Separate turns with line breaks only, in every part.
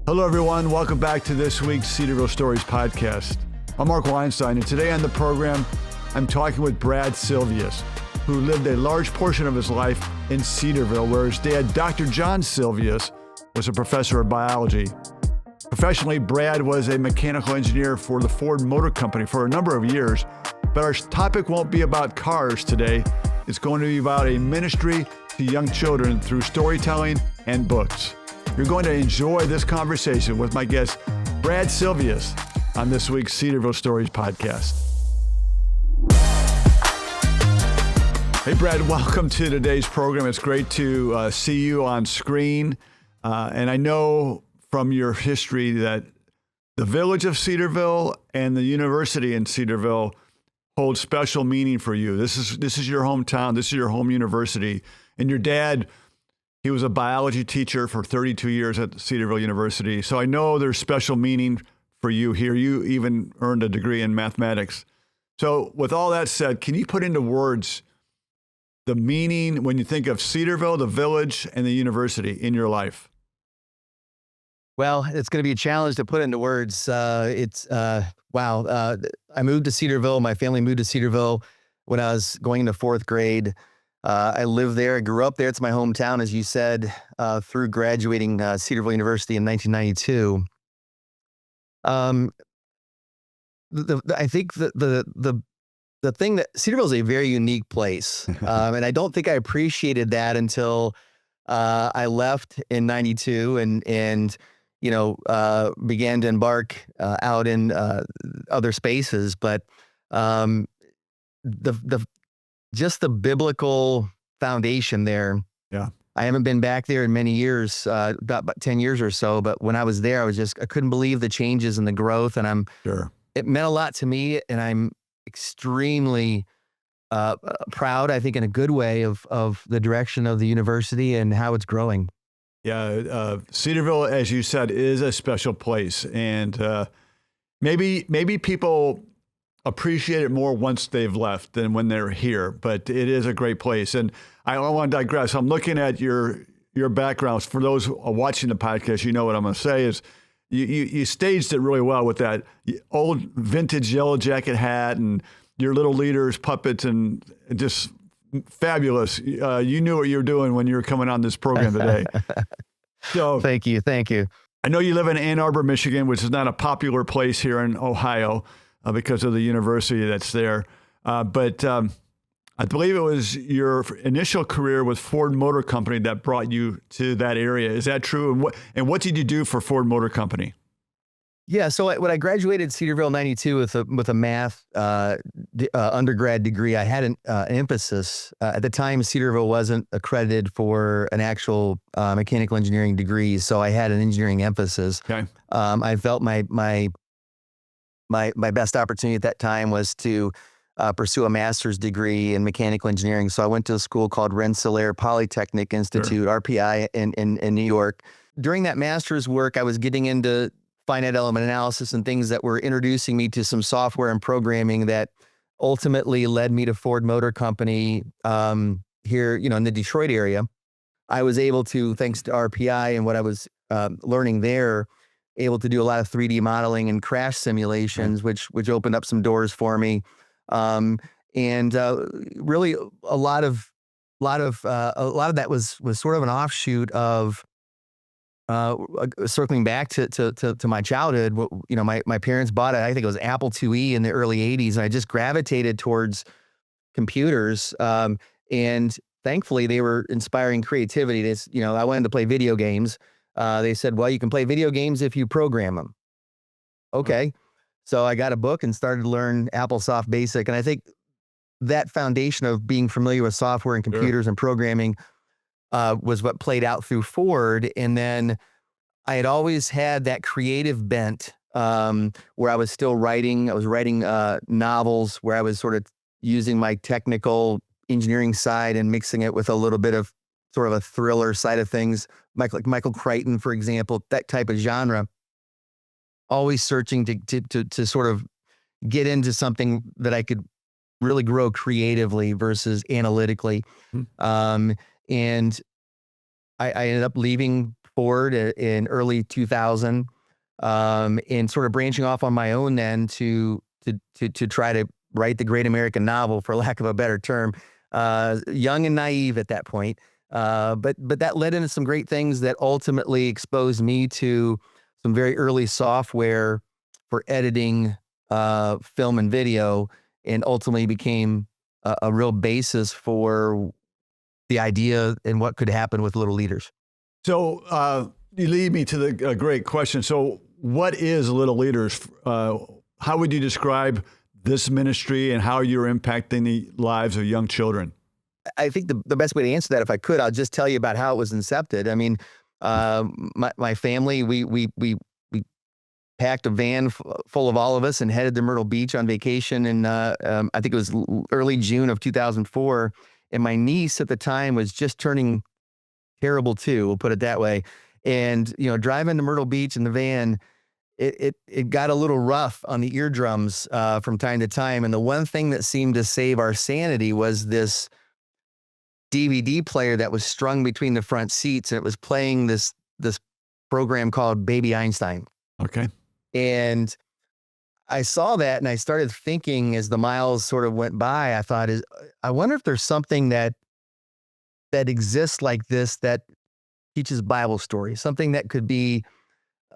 Hello, everyone. Welcome back to this week's Cedarville Stories podcast. I'm Mark Weinstein, and today on the program, I'm talking with Brad Silvius, who lived a large portion of his life in Cedarville, where his dad, Dr. John Silvius, was a professor of biology. Professionally, Brad was a mechanical engineer for the Ford Motor Company for a number of years, but our topic won't be about cars today. It's going to be about a ministry to young children through storytelling and books. You're going to enjoy this conversation with my guest, Brad Silvius, on this week's Cedarville Stories podcast. Hey, Brad, welcome to today's program. It's great to see you on screen. And I know from your history that the Village of Cedarville and the University in Cedarville hold special meaning for you. This is your hometown. This is your home university. And your dad, he was a biology teacher for 32 years at Cedarville University. So I know there's special meaning for you here. You even earned a degree in mathematics. So with all that said, can you put into words the meaning when you think of Cedarville, the village, and the university in your life?
Well, it's going to be a challenge to put into words. I moved to Cedarville. My family moved to Cedarville when I was going into fourth grade. I lived there, grew up there. It's my hometown, as you said, through graduating Cedarville University in 1992. I think the thing that Cedarville is a very unique place, and I don't think I appreciated that until I left in '92 and began to embark out in other spaces. But just the biblical foundation there.
Yeah.
I haven't been back there in many years, about 10 years or so. But when I was there, I couldn't believe the changes and the growth. And it meant a lot to me. And I'm extremely proud, I think in a good way, of the direction of the university and how it's growing.
Yeah. Cedarville, as you said, is a special place. And maybe people appreciate it more once they've left than when they're here, but it is a great place. And I want to digress. I'm looking at your backgrounds. For those watching the podcast, you know what I'm going to say is you staged it really well with that old vintage yellow jacket hat and your little leaders, puppets, and just fabulous. You knew what you were doing when you were coming on this program today. So
Thank you.
I know you live in Ann Arbor, Michigan, which is not a popular place here in Ohio, because of the university that's there. But I believe it was your initial career with Ford Motor Company that brought you to that area. Is that true? And what did you do for Ford Motor Company?
Yeah. So when I graduated Cedarville in '92 with a math undergrad degree, I had an emphasis. At the time, Cedarville wasn't accredited for an actual mechanical engineering degree, so I had an engineering emphasis.
Okay.
I felt my best opportunity at that time was to pursue a master's degree in mechanical engineering. So I went to a school called Rensselaer Polytechnic Institute, RPI, in New York. During that master's work, I was getting into finite element analysis and things that were introducing me to some software and programming that ultimately led me to Ford Motor Company here, in the Detroit area. I was able to, thanks to RPI and what I was learning there, able to do a lot of 3D modeling and crash simulations, which opened up some doors for me. Really a lot of that was sort of an offshoot of circling back to my childhood. My parents bought I think it was Apple IIe in the early '80s, and I just gravitated towards computers. And thankfully they were inspiring creativity. I wanted to play video games. They said, well, you can play video games if you program them. Okay. So I got a book and started to learn AppleSoft Basic. And I think that foundation of being familiar with software and computers and programming was what played out through Ford. And then I had always had that creative bent where I was still writing. I was writing novels where I was sort of using my technical engineering side and mixing it with a little bit of sort of a thriller side of things, like Michael Crichton, for example, that type of genre. Always searching to sort of get into something that I could really grow creatively versus analytically. And I ended up leaving forward in early 2000, and sort of branching off on my own then to try to write the great American novel, for lack of a better term. Young and naive at that point. But that led into some great things that ultimately exposed me to some very early software for editing film and video, and ultimately became a real basis for the idea and what could happen with Little Leaders.
So you lead me to the great question. So what is Little Leaders? How would you describe this ministry and how you're impacting the lives of young children?
I think the best way to answer that, if I could, I'll just tell you about how it was incepted. I mean, my family, we packed a van full of all of us and headed to Myrtle Beach on vacation. And I think it was early June of 2004. And my niece at the time was just turning terrible too, we'll put it that way. And, driving to Myrtle Beach in the van, it got a little rough on the eardrums from time to time. And the one thing that seemed to save our sanity was this DVD player that was strung between the front seats, and it was playing this program called Baby Einstein.
Okay.
And I saw that, and I started thinking as the miles sort of went by, I wonder if there's something that exists like this that teaches Bible stories, something that could be,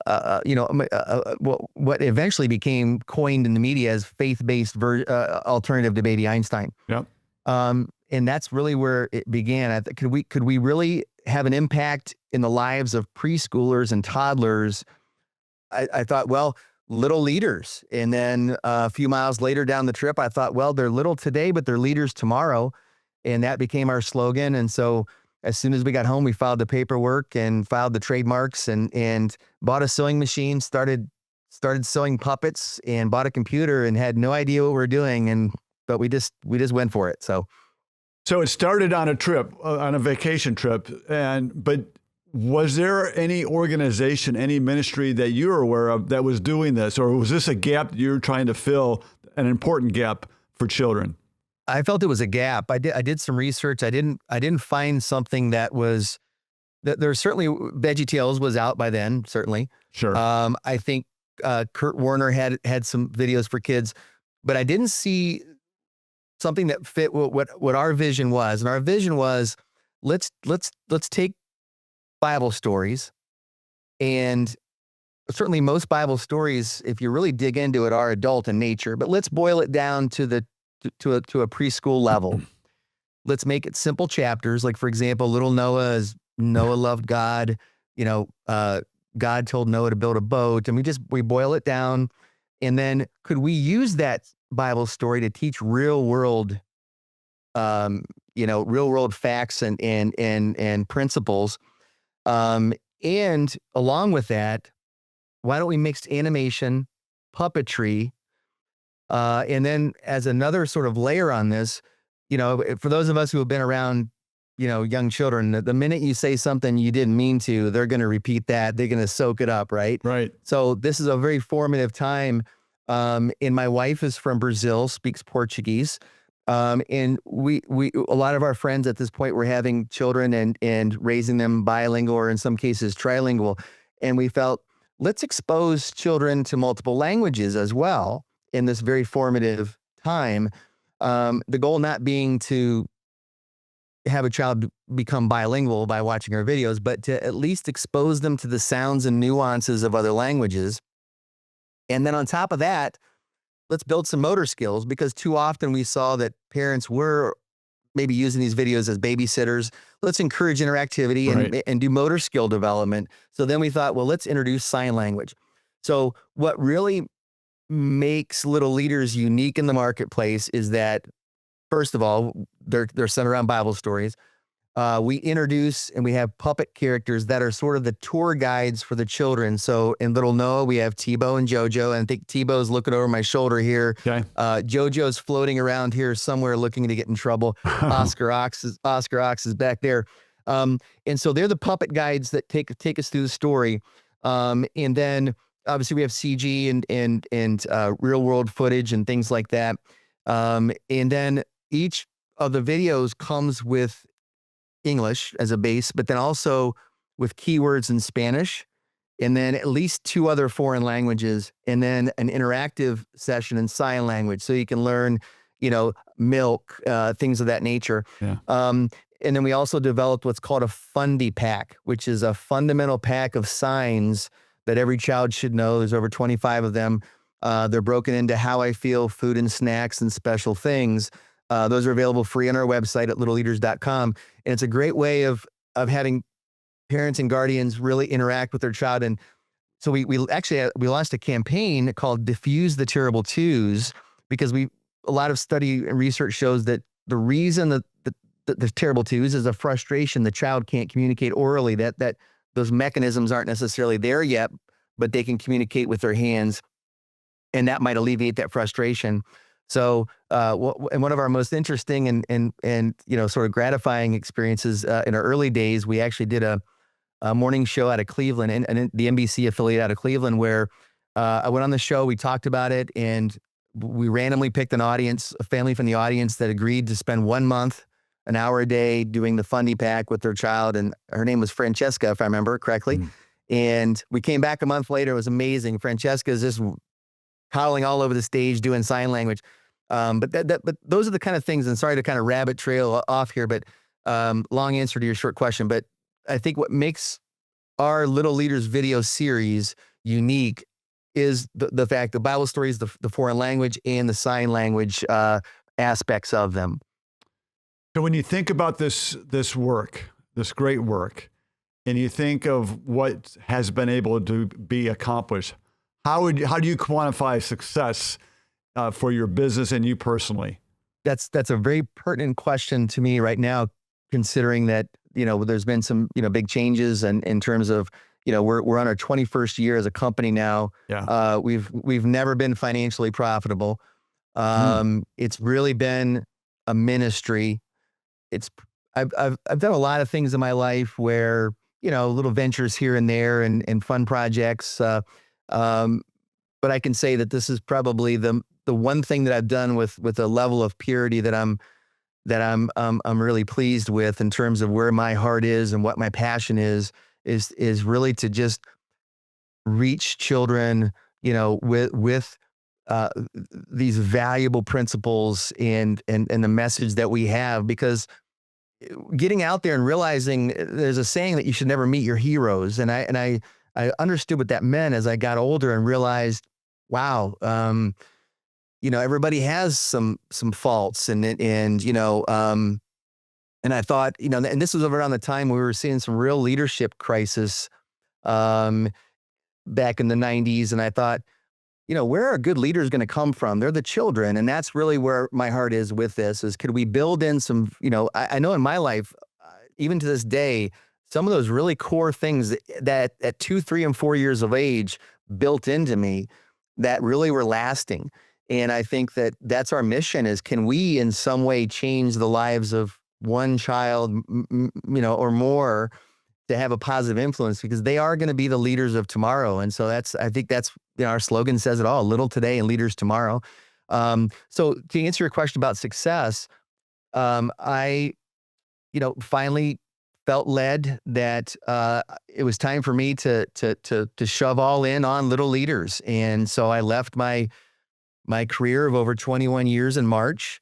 what eventually became coined in the media as faith-based alternative to Baby Einstein.
Yep.
And that's really where it began. Could we really have an impact in the lives of preschoolers and toddlers? I thought, well, Little Leaders. And then a few miles later down the trip, I thought, well, they're little today, but they're leaders tomorrow. And that became our slogan. And so as soon as we got home, we filed the paperwork and filed the trademarks and bought a sewing machine, started sewing puppets, and bought a computer, and had no idea what we were doing. But we just went for it.
So it started on a trip, on a vacation trip, but was there any organization, any ministry that you were aware of that was doing this, or was this a gap that you were trying to fill, an important gap for children?
I felt it was a gap. I did some research. I didn't find something that was that. There's certainly VeggieTales was out by then, certainly.
Sure.
I think Kurt Warner had some videos for kids, but I didn't see something that fit what our vision was. And our vision was, let's take Bible stories, and certainly most Bible stories, if you really dig into it, are adult in nature, but let's boil it down to a preschool level. Let's make it simple chapters. Like, for example, little Noah loved God. God told Noah to build a boat, and we boil it down. And then could we use that Bible story to teach real world facts and principles. And along with that, why don't we mix animation, puppetry, and then as another sort of layer on this, for those of us who have been around, young children, the minute you say something you didn't mean to, they're going to repeat that. They're going to soak it up, right?
Right.
So this is a very formative time. And my wife is from Brazil, speaks Portuguese. And we a lot of our friends at this point were having children and raising them bilingual, or in some cases trilingual. And we felt, let's expose children to multiple languages as well in this very formative time. The goal not being to have a child become bilingual by watching our videos, but to at least expose them to the sounds and nuances of other languages. And then on top of that, let's build some motor skills, because too often we saw that parents were maybe using these videos as babysitters. Let's encourage interactivity and do motor skill development. So then we thought, well, let's introduce sign language. So what really makes Little Leaders unique in the marketplace is that, first of all, they're centered around Bible stories. We introduce and we have puppet characters that are sort of the tour guides for the children. So in Little Noah, we have Tebow and JoJo, and I think Tebow's looking over my shoulder here.
Okay.
JoJo's floating around here somewhere looking to get in trouble. Oscar Ox is back there. And so they're the puppet guides that take us through the story. And then obviously we have CG and real world footage and things like that. And then each of the videos comes with English as a base, but then also with keywords in Spanish, and then at least 2 other foreign languages, and then an interactive session in sign language. So you can learn, milk, things of that nature.
Yeah.
And then we also developed what's called a Fundy Pack, which is a fundamental pack of signs that every child should know. There's over 25 of them. They're broken into how I feel, food and snacks, and special things. Those are available free on our website at littleleaders.com. And it's a great way of having parents and guardians really interact with their child. And so we launched a campaign called Diffuse the Terrible Twos, because a lot of study and research shows that the reason that the terrible twos is a frustration. The child can't communicate orally, that those mechanisms aren't necessarily there yet, but they can communicate with their hands, and that might alleviate that frustration. So, and one of our most interesting and sort of gratifying experiences in our early days, we actually did a morning show out of Cleveland, and the NBC affiliate out of Cleveland, where I went on the show, we talked about it, and we randomly picked a family from the audience that agreed to spend 1 month, an hour a day, doing the Fundy Pack with their child. And her name was Francesca, if I remember correctly. And we came back a month later. It was amazing. Francesca is just howling all over the stage, doing sign language. But those are the kind of things, and sorry to kind of rabbit trail off here, but long answer to your short question. But I think what makes our Little Leaders video series unique is the fact the Bible stories, the foreign language, and the sign language aspects of them.
So when you think about this work, this great work, and you think of what has been able to be accomplished, how do you quantify success for your business and you personally?
That's a very pertinent question to me right now, considering that there's been some big changes, and in terms of we're on our 21st year as a company now.
Yeah.
We've never been financially profitable. It's really been a ministry. I've done a lot of things in my life where little ventures here and there and fun projects. But I can say that this is probably the one thing that I've done with a level of purity that I'm really pleased with, in terms of where my heart is and what my passion is really to just reach children, with these valuable principles and the message that we have. Because getting out there and realizing, there's a saying that you should never meet your heroes. And I understood what that meant as I got older and realized, wow, everybody has some faults, and I thought, and this was around the time we were seeing some real leadership crisis, back in the 90s. And I thought, where are good leaders going to come from? They're the children. And that's really where my heart is with this, is could we build in some, I know in my life, even to this day, some of those really core things that at 2, 3, and 4 years of age built into me that really were lasting. And I think that that's our mission, is can we in some way change the lives of one child, or more, to have a positive influence, because they are going to be the leaders of tomorrow. And so I think that's, our slogan says it all: little today and leaders tomorrow. So to answer your question about success, I, finally felt led that it was time for me to shove all in on Little Leaders. And so I left my career of over 21 years in March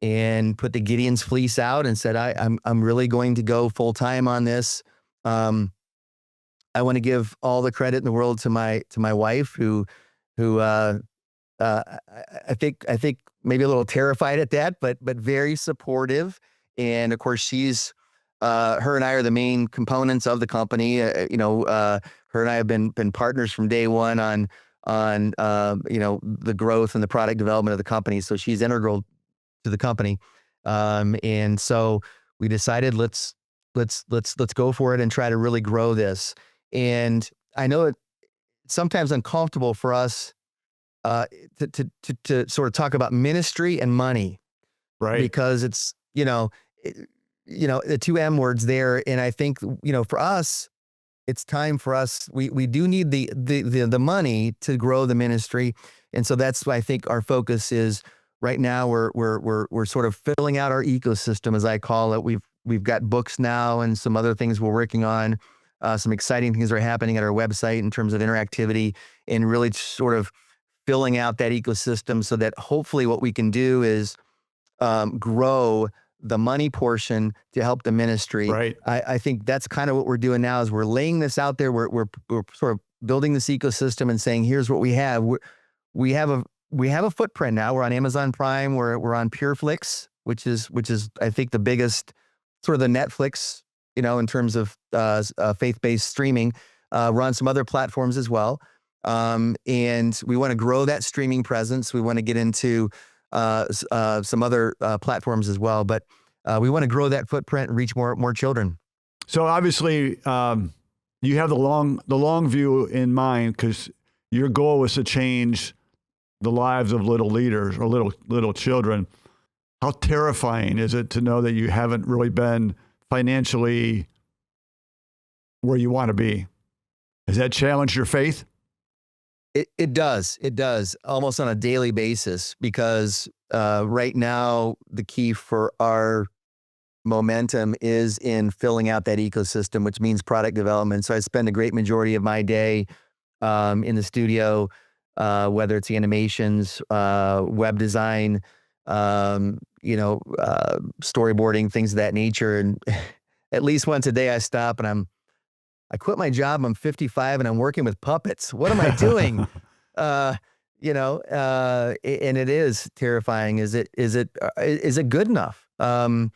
and put the Gideon's fleece out and said, I'm really going to go full time on this. I want to give all the credit in the world to my wife, who I think maybe a little terrified at that, but very supportive. And of course, she's her and I are the main components of the company. Her and I have been partners from day one on the growth and the product development of the company. So she's integral to the company. And so we decided let's go for it and try to really grow this. And I know it's sometimes uncomfortable for us to sort of talk about ministry and money,
right?
Because it's the 2 M words there. And I think for us, it's time for us. We do need the money to grow the ministry, and so that's why I think our focus is right now. We're sort of filling out our ecosystem, as I call it. We've got books now and some other things we're working on. Some exciting things are happening at our website in terms of interactivity and really sort of filling out that ecosystem so that hopefully what we can do is grow the money portion to help the ministry.
Right.
I think that's kind of what we're doing now is we're laying this out there. We're sort of building this ecosystem and saying, here's what we have. We have a footprint now. We're on Amazon Prime. We're on PureFlix, which is I think the biggest sort of the Netflix, in terms of faith-based streaming. We're on some other platforms as well. And we want to grow that streaming presence. We want to get into some other platforms as well, but we want to grow that footprint and reach more children.
So obviously, you have the long view in mind because your goal was to change the lives of little leaders or little children. How terrifying is it to know that you haven't really been financially where you want to be? Has that challenged your faith?
It does almost on a daily basis because right now the key for our momentum is in filling out that ecosystem, which means product development. So I spend a great majority of my day in the studio, whether it's animations, web design, storyboarding, things of that nature. And at least once a day I stop and I quit my job. I'm 55 and I'm working with puppets. What am I doing? And it is terrifying. Is it good enough? When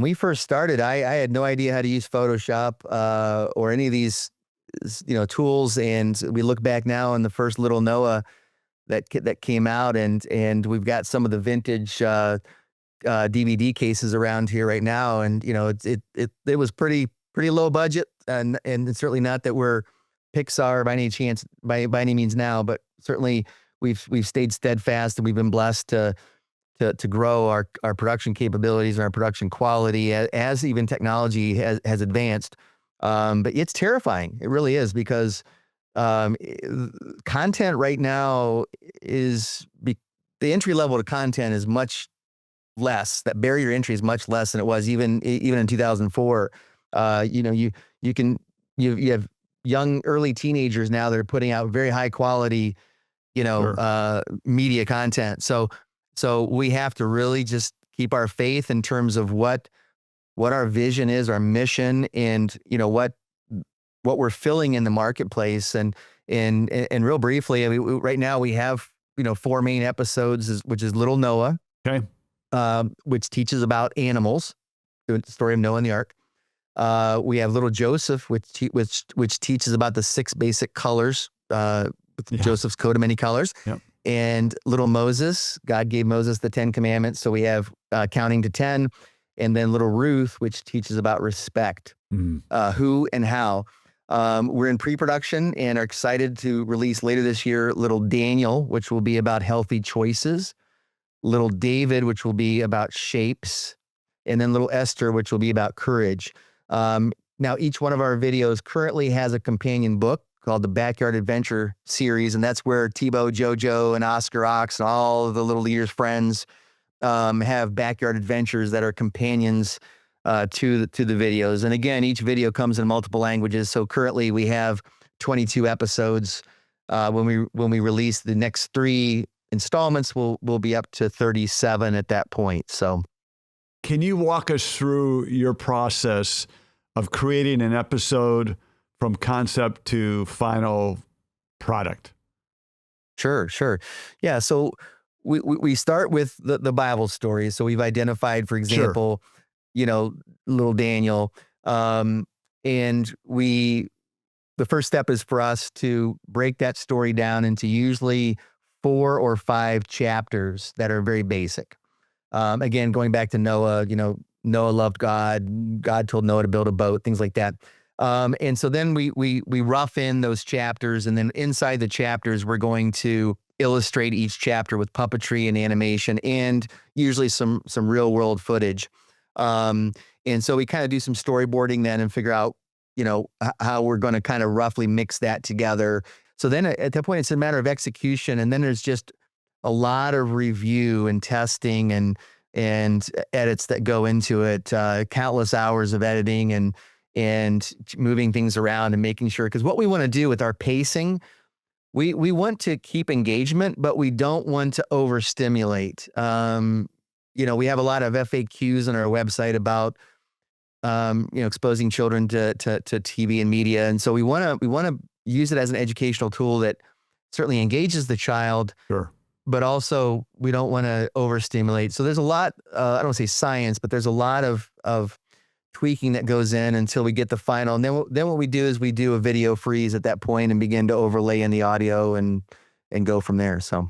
we first started, I had no idea how to use Photoshop or any of these, tools. And we look back now on the first little Noah that came out, and we've got some of the vintage DVD cases around here right now. And it was pretty low budget, and certainly not that we're Pixar by any means now, but certainly we've stayed steadfast, and we've been blessed to grow our production capabilities and our production quality as even technology has advanced. But it's terrifying. It really is, because content right now the entry level to content is much less. That barrier to entry is much less than it was even in 2004. You have young early teenagers now that are putting out very high quality,
Sure.
Media content. So we have to really just keep our faith in terms of what our vision is, our mission, and what we're filling in the marketplace. And real briefly, I mean, right now we have 4 main episodes, which is Little Noah,
Okay.
which teaches about animals, the story of Noah and the Ark. We have Little Joseph, which teaches about the 6 basic colors, with Joseph's coat of many colors.
Yep.
And Little Moses, God gave Moses the 10 commandments. So we have counting to 10. And then Little Ruth, which teaches about respect, who and how. We're in pre-production and are excited to release later this year Little Daniel, which will be about healthy choices. Little David, which will be about shapes. And then Little Esther, which will be about courage. Now, each one of our videos currently has a companion book called the Backyard Adventure series, and that's where Tebow, JoJo, and Oscar Ox and all of the little leaders' friends have backyard adventures that are companions to the videos. And again, each video comes in multiple languages. So currently we have 22 episodes. When we release the next 3 installments, we'll be up to 37 at that point. So,
can you walk us through your process of creating an episode from concept to final product?
Sure. Yeah. So we start with the Bible stories. So we've identified, for example, Little Daniel. And the first step is for us to break that story down into usually 4 or 5 chapters that are very basic. Again, going back to Noah, Noah loved God. God told Noah to build a boat, things like that. And so then we rough in those chapters, and then inside the chapters, we're going to illustrate each chapter with puppetry and animation, and usually some real world footage. And so we kind of do some storyboarding then and figure out, how we're going to kind of roughly mix that together. So then at that point, it's a matter of execution. And then there's just a lot of review and testing and edits that go into it, countless hours of editing and moving things around and making sure, because what we want to do with our pacing, we want to keep engagement, but we don't want to overstimulate. We have a lot of FAQs on our website about exposing children to TV and media, and so we want to use it as an educational tool that certainly engages the child.
Sure.
But also we don't want to overstimulate. So there's a lot, I don't want to say science, but there's a lot of tweaking that goes in until we get the final. And then what we do is we do a video freeze at that point and begin to overlay in the audio and go from there. So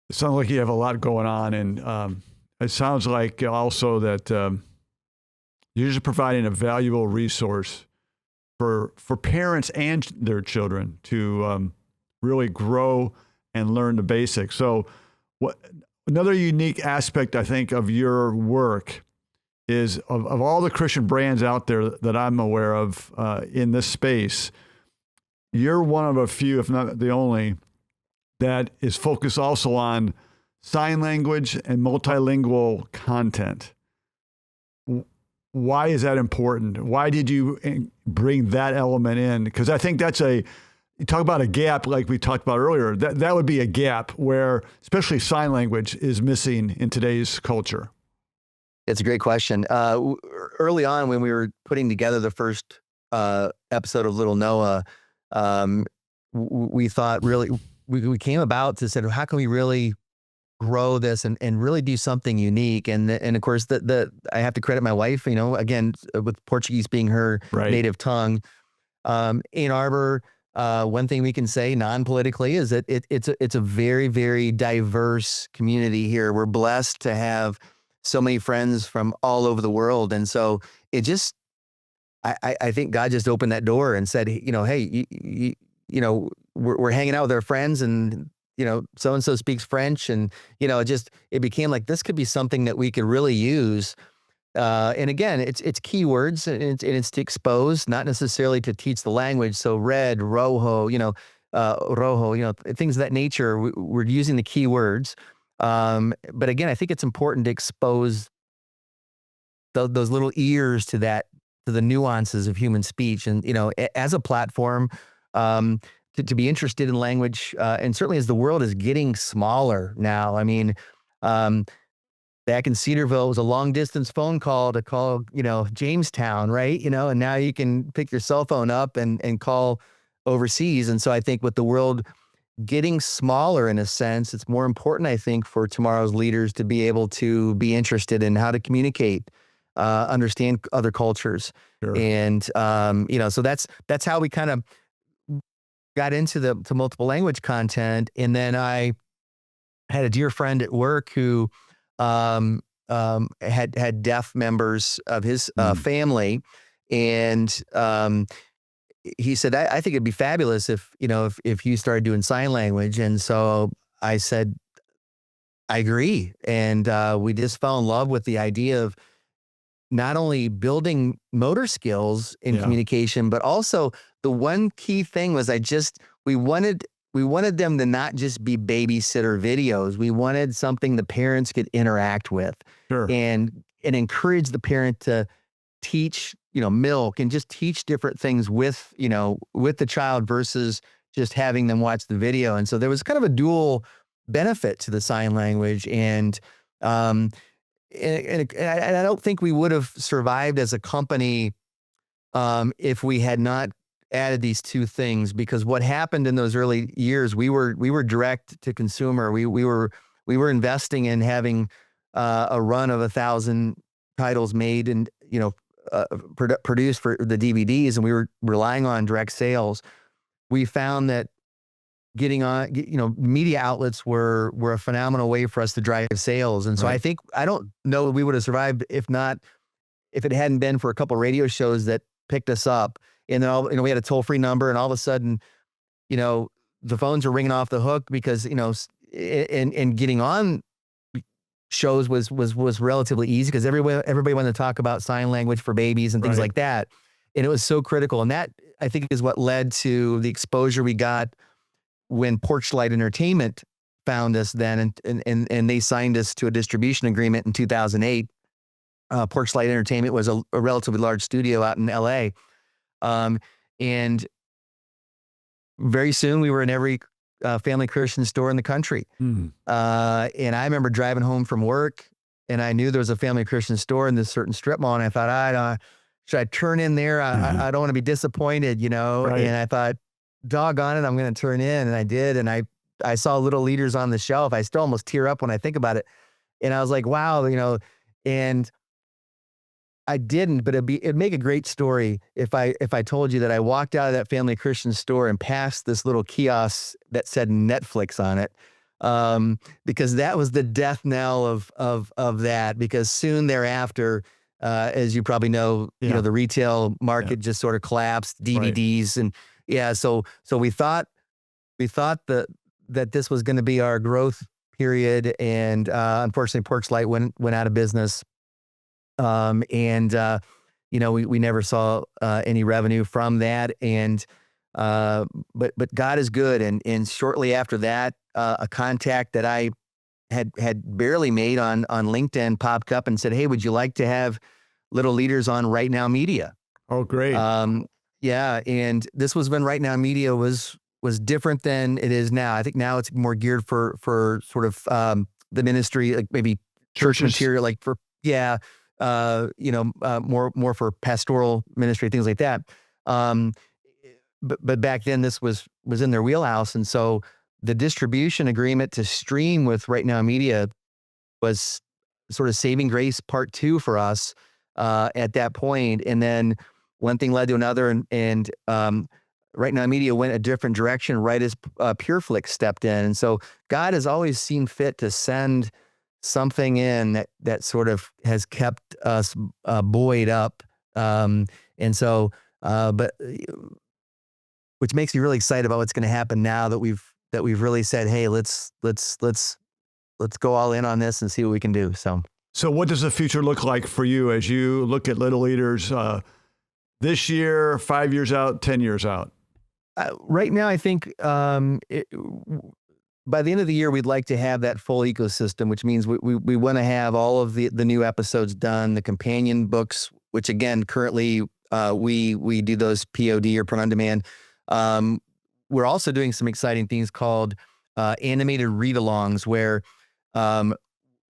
it sounds like you have a lot going on. And it sounds like also that you're just providing a valuable resource for parents and their children to really grow and learn the basics. So another unique aspect, I think, of your work is of all the Christian brands out there that I'm aware of in this space, you're one of a few, if not the only, that is focused also on sign language and multilingual content. Why is that important? Why did you bring that element in? Because I think you talk about a gap like we talked about earlier, that would be a gap where especially sign language is missing in today's culture.
It's a great question. Early on when we were putting together the first episode of Little Noah, we thought really, we came about to say, how can we really grow this and really do something unique? And of course, I have to credit my wife, again, with Portuguese being her native tongue. Ann Arbor, one thing we can say non-politically is that it's a very, very diverse community here. We're blessed to have so many friends from all over the world. And so it just, I think God just opened that door and said, hey, we're hanging out with our friends and, so-and-so speaks French. And, it became like, this could be something that we could really use. And again, it's keywords and it's to expose, not necessarily to teach the language. So red, rojo, rojo, things of that nature. We're using the keywords. But again, I think it's important to expose those little ears to the nuances of human speech. And, as a platform, to be interested in language, and certainly as the world is getting smaller now. I mean, back in Cedarville, it was a long distance phone call to call, Jamestown, right? And now you can pick your cell phone up and call overseas. And so I think with the world getting smaller in a sense, it's more important, I think, for tomorrow's leaders to be able to be interested in how to communicate, understand other cultures.
Sure.
And, so that's how we kind of got into to multiple language content. And then I had a dear friend at work who had deaf members of his family. And he said, I think it'd be fabulous if you started doing sign language. And so I said, I agree. And we just fell in love with the idea of not only building motor skills in communication, but also the one key thing was we wanted them to not just be babysitter videos. We wanted something the parents could interact with.
Sure.
And encourage the parent to teach, milk and just teach different things with the child versus just having them watch the video. And so there was kind of a dual benefit to the sign language. And I don't think we would have survived as a company if we had not added these two things, because what happened in those early years, we were direct to consumer. We were investing in having a run of 1,000 titles made and produced for the DVDs, and we were relying on direct sales. We found that getting on, media outlets were a phenomenal way for us to drive sales. And so I don't know we would have survived if it hadn't been for a couple of radio shows that picked us up. And then we had a toll-free number, and all of a sudden, the phones are ringing off the hook because, and getting on shows was relatively easy because everybody wanted to talk about sign language for babies and things like that. And it was so critical. And that, I think, is what led to the exposure we got when Porchlight Entertainment found us then, and they signed us to a distribution agreement in 2008. Porchlight Entertainment was a relatively large studio out in LA. And very soon we were in every family Christian store in the country. And I remember driving home from work, and I knew there was a family Christian store in this certain strip mall, and I thought, should I turn in there? I don't want to be disappointed,
Right.
And I thought, doggone it, I'm going to turn in, and I did, and I saw Little Leaders on the shelf. I still almost tear up when I think about it, and I was like, wow, and I didn't, but it'd make a great story if I told you that I walked out of that family Christian store and passed this little kiosk that said Netflix on it, because that was the death knell of that. Because soon thereafter, as you probably know, the retail market just sort of collapsed. DVDs and so we thought that this was going to be our growth period, and unfortunately, Porch Light went out of business. We never saw any revenue from that. And but God is good. And shortly after that, a contact that I had barely made on LinkedIn popped up and said, "Hey, would you like to have Little Leaders on Right Now Media?"
Oh, great.
And this was when Right Now Media was different than it is now. I think now it's more geared for sort of the ministry, like maybe church material, like for more for pastoral ministry, things like that. But back then this was in their wheelhouse. And so the distribution agreement to stream with Right Now Media was sort of saving grace part 2 for us at that point. And then one thing led to another, and Right Now Media went a different direction right as PureFlix stepped in. And so God has always seen fit to send something in that sort of has kept us buoyed up. And so, which makes me really excited about what's going to happen now that we've really said, hey, let's go all in on this and see what we can do.
So what does the future look like for you as you look at Little Leaders this year, 5 years out, 10 years out?
Right now, I think by the end of the year, we'd like to have that full ecosystem, which means we want to have all of the new episodes done, the companion books, which again, currently we do those POD or print on demand. We're also doing some exciting things called animated read-alongs, where the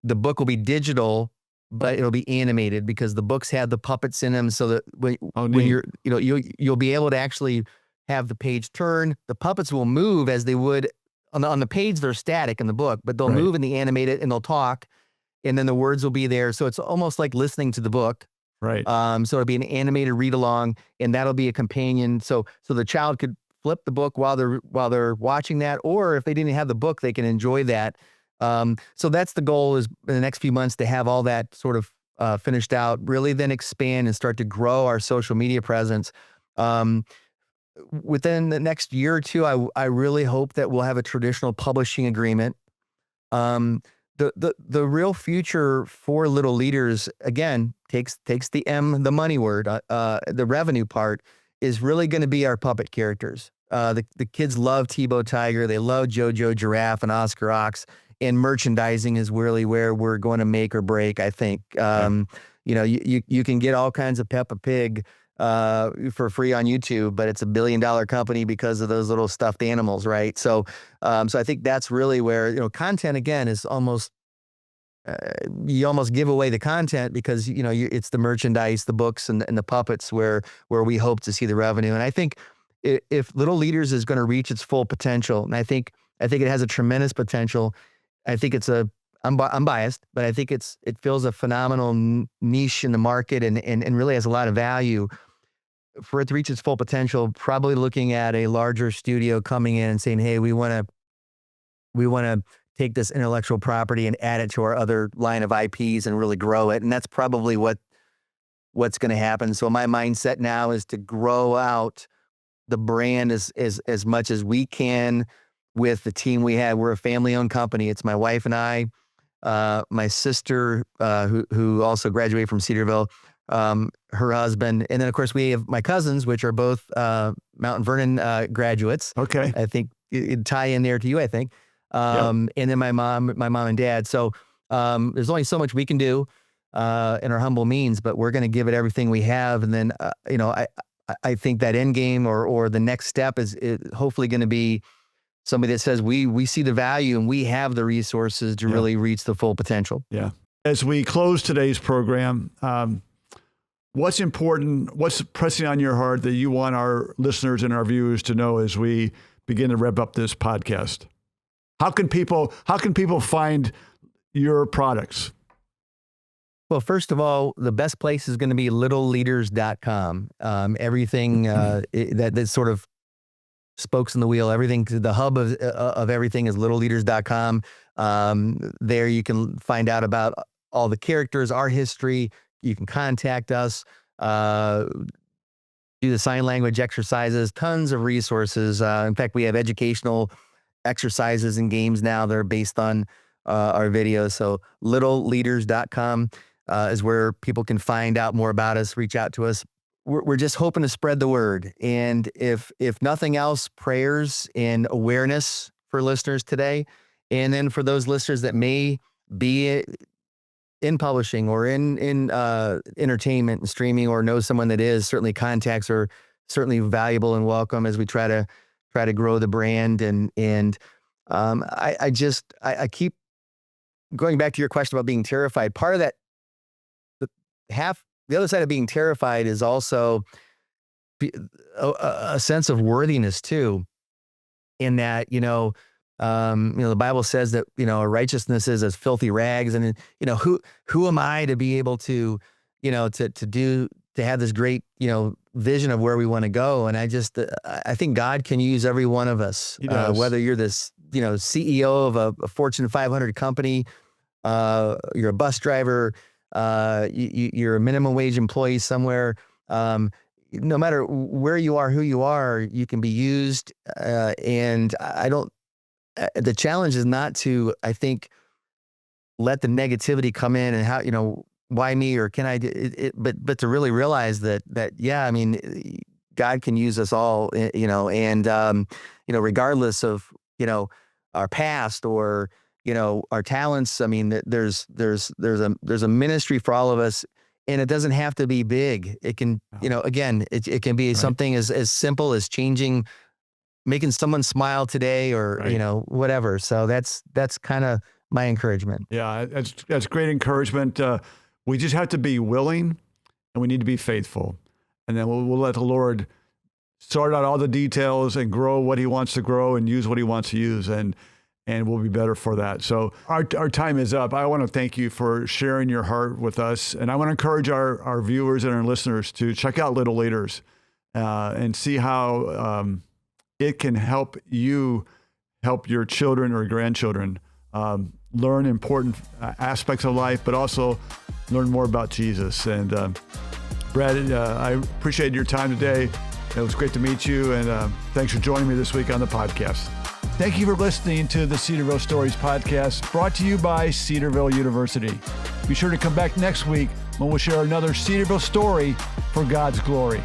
book will be digital, but it'll be animated because the books have the puppets in them, so that when you're, you'll be able to actually have the page turn. The puppets will move as they would on the page. They're static in the book, but they'll move in the animated, and they'll talk, and then the words will be there. So it's almost like listening to the book.
Right.
So it'll be an animated read along, and that'll be a companion. So the child could flip the book while they're watching that, or if they didn't have the book, they can enjoy that. So that's the goal, is in the next few months to have all that sort of finished out, really then expand and start to grow our social media presence. Within the next year or two, I really hope that we'll have a traditional publishing agreement. The real future for Little Leaders, again, takes the money word, the revenue part, is really going to be our puppet characters. The kids love Tebow Tiger. They love Jojo Giraffe and Oscar Ox, and merchandising is really where we're going to make or break, I think. You can get all kinds of Peppa Pig for free on YouTube, but it's $1 billion company because of those little stuffed animals, right? So I think that's really where, content again is almost, you almost give away the content because, it's the merchandise, the books and the puppets where we hope to see the revenue. And I think if Little Leaders is going to reach its full potential, and I think it has a tremendous potential. I think I'm biased, but I think it fills a phenomenal niche in the market and really has a lot of value. For it to reach its full potential, probably looking at a larger studio coming in and saying, hey, we want to take this intellectual property and add it to our other line of IPs and really grow it. And that's probably what's going to happen. So my mindset now is to grow out the brand as much as we can with the team we have. We're a family-owned company. It's my wife and I, my sister, who also graduated from Cedarville, her husband, and then of course we have my cousins, which are both Mount Vernon graduates.
Okay.
I think it'd tie in there to you, I think. And then my mom and dad. So there's only so much we can do in our humble means, but we're going to give it everything we have. And then I think that end game or the next step is hopefully going to be somebody that says we see the value and we have the resources to really reach the full potential.
Yeah. As we close today's program, what's important, what's pressing on your heart that you want our listeners and our viewers to know as we begin to wrap up this podcast? How can people find your products?
Well, first of all, the best place is going to be littleleaders.com. Everything that sort of spokes in the wheel, everything, the hub of everything is littleleaders.com. There you can find out about all the characters, our history. You can contact us, do the sign language exercises, tons of resources. In fact, we have educational exercises and games now that are based on our videos. So littleleaders.com is where people can find out more about us, reach out to us. We're just hoping to spread the word. And if nothing else, prayers and awareness for listeners today. And then for those listeners that may be in publishing or in entertainment and streaming or know someone that is, certainly contacts are certainly valuable and welcome as we try to grow the brand. And I keep going back to your question about being terrified. Part of that, the other side of being terrified is also a sense of worthiness too, in that, the Bible says that, righteousness is as filthy rags. And, who am I to be able to, to have this great, vision of where we want to go. And I think God can use every one of us, whether you're this, CEO of a Fortune 500 company, you're a bus driver, you're a minimum wage employee somewhere. No matter where you are, who you are, you can be used. And the challenge is not to, I think, let the negativity come in and how, why me or can I do it, but to really realize that, God can use us all, and, regardless of, our past or, our talents. There's a ministry for all of us, and it doesn't have to be big. It can, again, it can be something as simple as making someone smile today or, whatever. So that's kind of my encouragement.
Yeah, that's great encouragement. We just have to be willing, and we need to be faithful. And then we'll let the Lord sort out all the details and grow what he wants to grow and use what he wants to use. And we'll be better for that. So our time is up. I want to thank you for sharing your heart with us. And I want to encourage our viewers and our listeners to check out Little Leaders and see how it can help you help your children or grandchildren learn important aspects of life, but also learn more about Jesus. And Brad, I appreciate your time today. It was great to meet you. And thanks for joining me this week on the podcast. Thank you for listening to the Cedarville Stories podcast, brought to you by Cedarville University. Be sure to come back next week when we'll share another Cedarville story for God's glory.